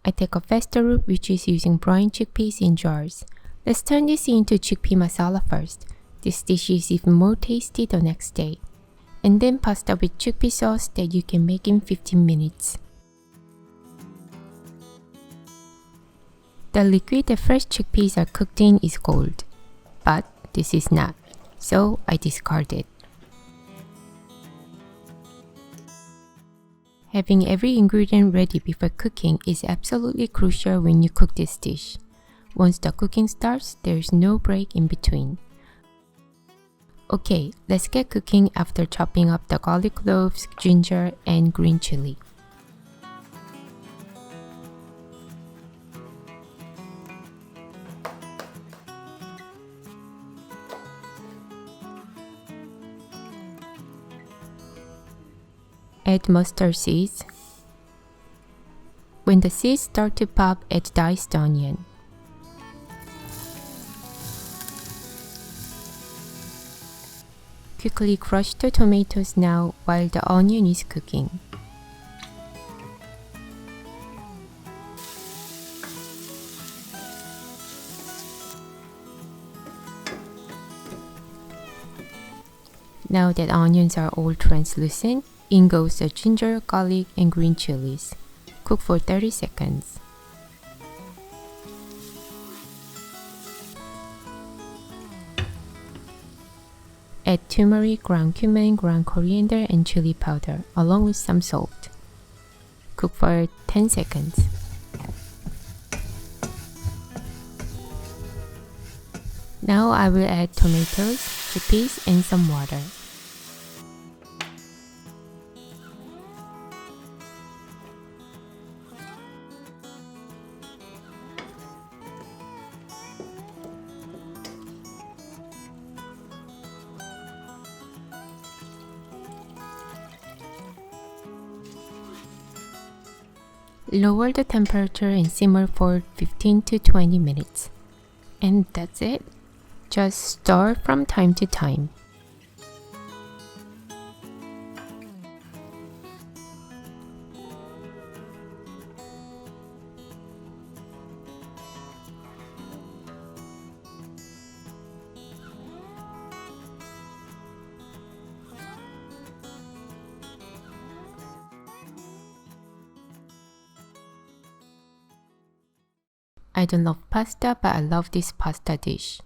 I take a faster route, which is using brine chickpeas in jars. Let's turn this into chickpea masala first. This dish is even more tasty the next day. And then pasta with chickpea sauce that you can make in 15 minutes. The liquid that fresh chickpeas are cooked in is gold, but this is not, so I discard it. Having every ingredient ready before cooking is absolutely crucial when you cook this dish. Once the cooking starts, there is no break in between. Okay, let's get cooking after chopping up the garlic cloves, ginger, and green chili. Add mustard seeds. When the seeds start to pop, add diced onion. Quickly crush the tomatoes now while the onion is cooking. Now that onions are all translucent, in goes the ginger, garlic, and green chilies. Cook for 30 seconds. Add turmeric, ground cumin, ground coriander, and chili powder, along with some salt. Cook for 10 seconds. Now I will add tomatoes, chickpeas, and some water. Lower the temperature and simmer for 15 to 20 minutes. And that's it. Just stir from time to time. I don't love pasta, but I love this pasta dish.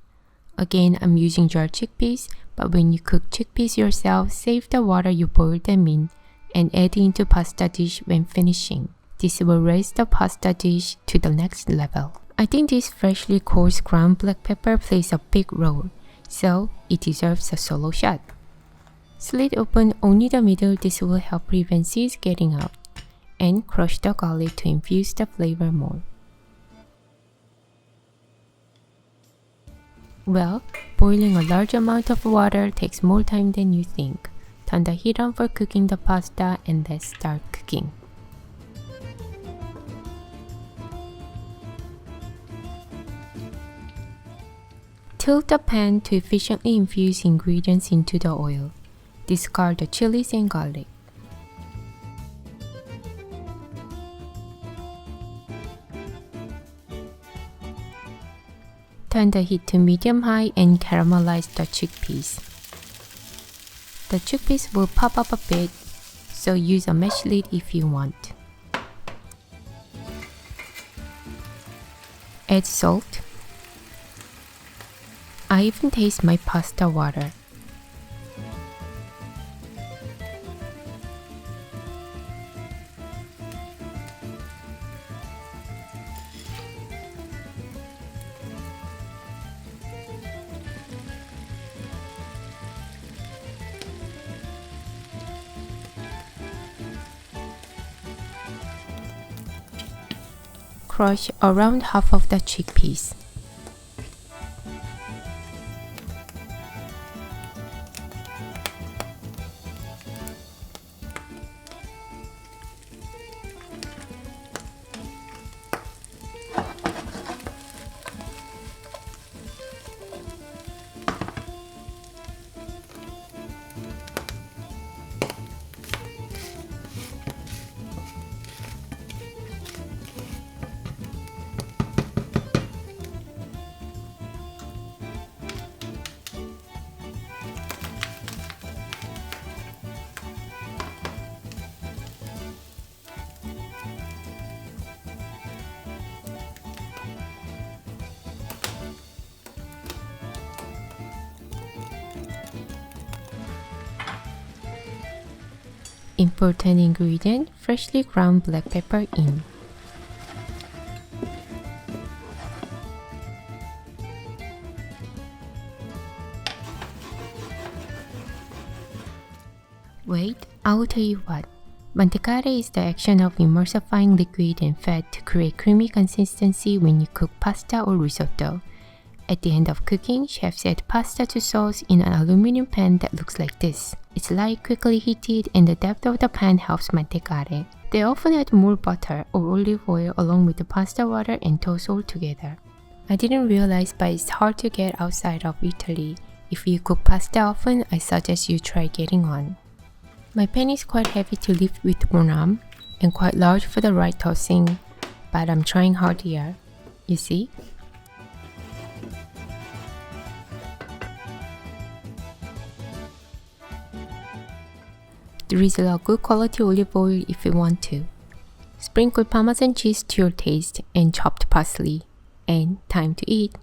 Again, I'm using jar chickpeas, but when you cook chickpeas yourself, save the water you boiled them in and add into pasta dish when finishing. This will raise the pasta dish to the next level. I think this freshly coarse ground black pepper plays a big role, so it deserves a solo shot. Slit open only the middle. This will help prevent seeds getting out, and crush the garlic to infuse the flavor more. Well, boiling a large amount of water takes more time than you think. Turn the heat on for cooking the pasta and let's start cooking. Tilt the pan to efficiently infuse ingredients into the oil. Discard the chilies and garlic. Turn the heat to medium-high and caramelize the chickpeas. The chickpeas will pop up a bit, so use a mesh lid if you want. Add salt. I even taste my pasta water. Crush around half of the chickpeas. Important ingredient, freshly ground black pepper in. Wait, I'll tell you what. Mantecare is the action of emulsifying liquid and fat to create creamy consistency when you cook pasta or risotto. At the end of cooking, chefs add pasta to sauce in an aluminum pan that looks like this. It's light, quickly heated, and the depth of the pan helps mantecare. They often add more butter or olive oil along with the pasta water and toss all together. I didn't realize, but it's hard to get outside of Italy. If you cook pasta often, I suggest you try getting one. My pan is quite heavy to lift with one arm and quite large for the right tossing, but I'm trying hard here. You see? Drizzle a good quality olive oil if you want to. Sprinkle Parmesan cheese to your taste and chopped parsley. And time to eat!